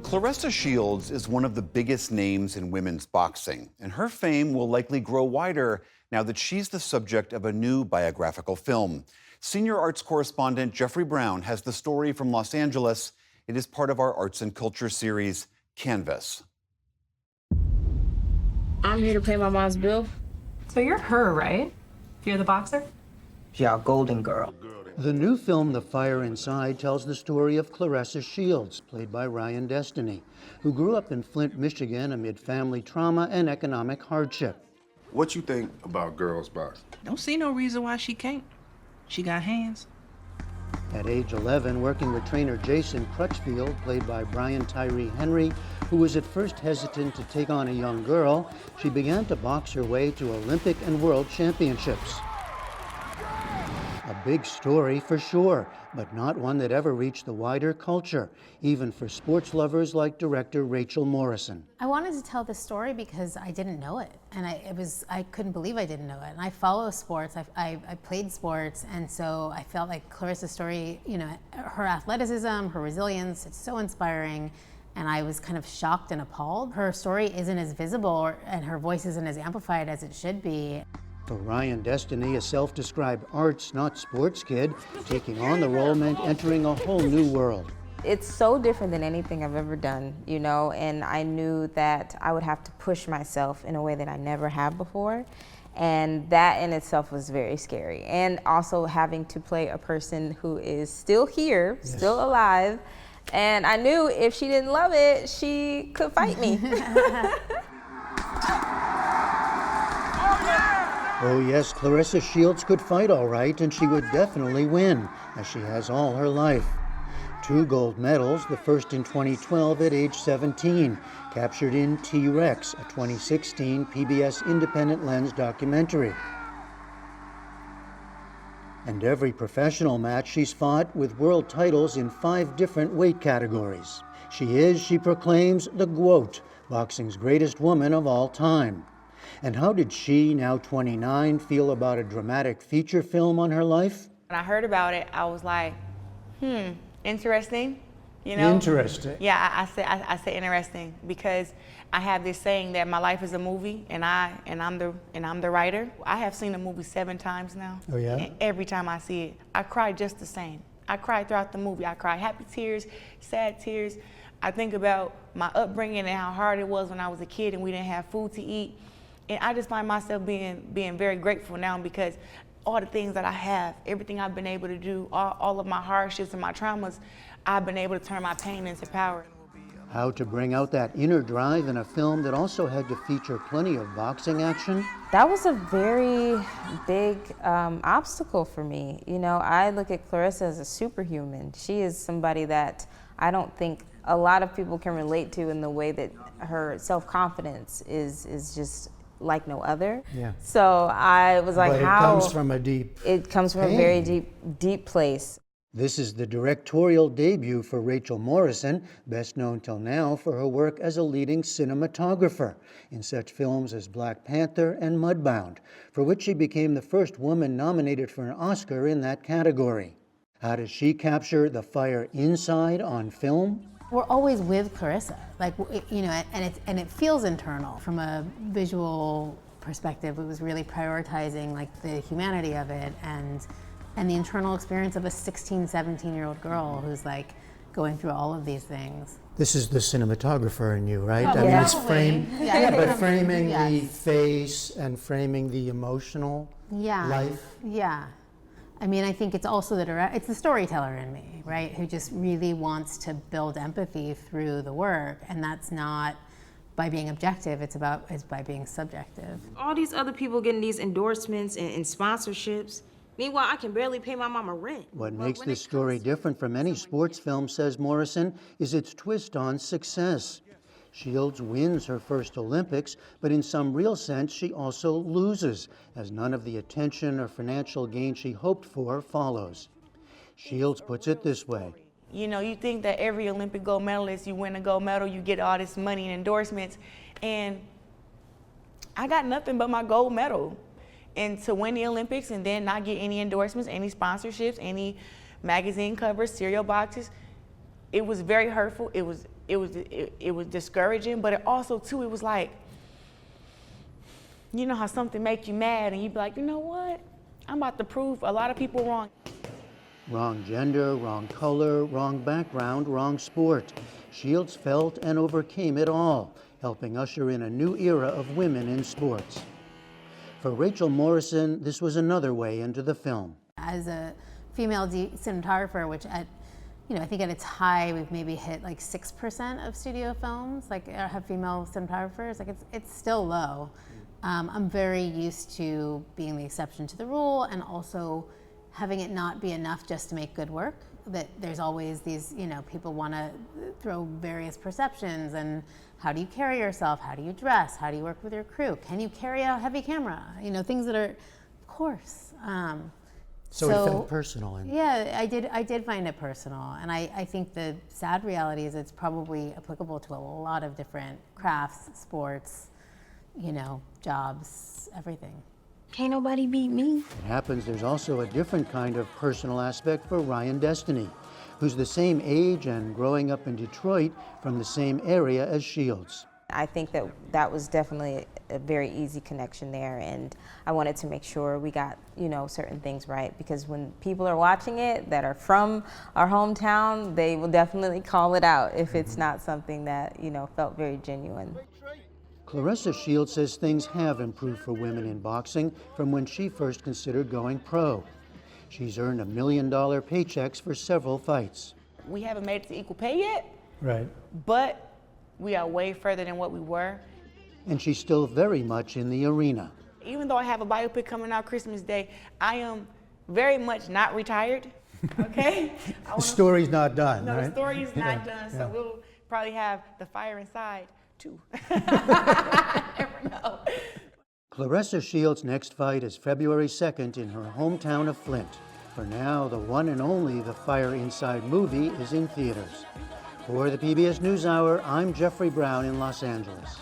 Claressa Shields is one of the biggest names in women's boxing, and her fame will likely grow wider now that she's the subject of a new biographical film. Senior arts correspondent Jeffrey Brown has the story from Los Angeles. It is part of our arts and culture series, Canvas. I'm here to pay my mom's bill. So you're her, right? You're the boxer? Yeah, Golden Girl. The new film, The Fire Inside, tells the story of Claressa Shields, played by Ryan Destiny, who grew up in Flint, Michigan amid family trauma and economic hardship. What you think about girls boxing? Don't see no reason why she can't. She got hands. At age 11, working with trainer Jason Crutchfield, played by Brian Tyree Henry, who was at first hesitant to take on a young girl, she began to box her way to Olympic and world championships. A big story for sure, but not one that ever reached the wider culture, even for sports lovers like director Rachel Morrison. I wanted to tell this story because I didn't know it, and I couldn't believe I didn't know it. And I follow sports, I played sports, and so I felt like Claressa's story, you know, her athleticism, her resilience, it's so inspiring. And I was kind of shocked and appalled. Her story isn't as visible and her voice isn't as amplified as it should be. For Ryan Destiny, a self-described arts, not sports kid, taking on the role meant entering a whole new world. It's so different than anything I've ever done, you know, and I knew that I would have to push myself in a way that I never have before. And that in itself was very scary. And also having to play a person who is still here, yes, still alive. And I knew if she didn't love it, she could fight me. Oh yes, Claressa Shields could fight all right, and she would definitely win, as she has all her life. 2 gold medals, the first in 2012 at age 17, captured in T-Rex, a 2016 PBS Independent Lens documentary. And every professional match she's fought, with world titles in 5 different weight categories. She is, she proclaims, the GWOAT, boxing's greatest woman of all time. And how did she, now 29, feel about a dramatic feature film on her life? When I heard about it, I was like, interesting, you know? Interesting. Yeah, I say interesting because I have this saying that my life is a movie and I'm the writer. I have seen the movie 7 times now. Oh yeah? And every time I see it, I cry just the same. I cry throughout the movie. I cry happy tears, sad tears. I think about my upbringing and how hard it was when I was a kid and we didn't have food to eat. And I just find myself being very grateful now because all the things that I have, everything I've been able to do, all of my hardships and my traumas, I've been able to turn my pain into power. How to bring out that inner drive in a film that also had to feature plenty of boxing action? That was a very big obstacle for me. You know, I look at Claressa as a superhuman. She is somebody that I don't think a lot of people can relate to in the way that her self-confidence is just like no other. Yeah. So I was like, but it how? comes from a deep It comes from pain. a very deep place. This is the directorial debut for Rachel Morrison, best known till now for her work as a leading cinematographer in such films as Black Panther and Mudbound, for which she became the first woman nominated for an Oscar in that category. How does she capture the fire inside on film? We're always with Claressa, like, you know, and it feels internal. From a visual perspective, it was really prioritizing like the humanity of it and the internal experience of a 16, 17-year-old girl who's like going through all of these things. This is the cinematographer in you, right? Oh, I mean, yeah. it's but framing Yes. the face and framing the emotional life. Yeah. I mean, I think it's also it's the storyteller in me, right? Who just really wants to build empathy through the work, and that's not by being objective, it's by being subjective. All these other people getting these endorsements and sponsorships. Meanwhile, I can barely pay my mama rent. What makes this story different from any sports film, says Morrison, is its twist on success. Shields wins her first Olympics, but in some real sense, she also loses, as none of the attention or financial gain she hoped for follows. Shields puts it this way. You know, you think that every Olympic gold medalist, you win a gold medal, you get all this money and endorsements, and I got nothing but my gold medal. And to win the Olympics and then not get any endorsements, any sponsorships, any magazine covers, cereal boxes, it was very hurtful. It was discouraging, but it also too, it was like, you know how something make you mad and you be like, you know what? I'm about to prove a lot of people wrong. Wrong gender, wrong color, wrong background, wrong sport. Shields felt and overcame it all, helping usher in a new era of women in sports. For Rachel Morrison, this was another way into the film. As a female cinematographer, which at, you know, I think at its high we've maybe hit like 6% of studio films like have female cinematographers. Like it's still low. I'm very used to being the exception to the rule, and also having it not be enough just to make good work. That there's always these, you know, people want to throw various perceptions, and how do you carry yourself? How do you dress? How do you work with your crew? Can you carry a heavy camera? You know, things that are, of course. So it felt personal. Yeah, I did find it personal, and I think the sad reality is it's probably applicable to a lot of different crafts, sports, you know, jobs, everything. Can't nobody beat me. It happens there's also a different kind of personal aspect for Ryan Destiny, who's the same age and growing up in Detroit from the same area as Shields. I think that was definitely a very easy connection there, and I wanted to make sure we got, you know, certain things right, because when people are watching it that are from our hometown, they will definitely call it out if it's not something that, you know, felt very genuine. Claressa Shields says things have improved for women in boxing from when she first considered going pro. She's earned $1 million paychecks for several fights. We haven't made it to equal pay yet, Right. but we are way further than what we were. And she's still very much in the arena. Even though I have a biopic coming out Christmas Day, I am very much not retired, okay? The story's not done, No, right? the story is not done, so we'll probably have the fire inside, too. Never know. Claressa Shields' next fight is February 2nd in her hometown of Flint. For now, the one and only The Fire Inside movie is in theaters. For the PBS NewsHour, I'm Jeffrey Brown in Los Angeles.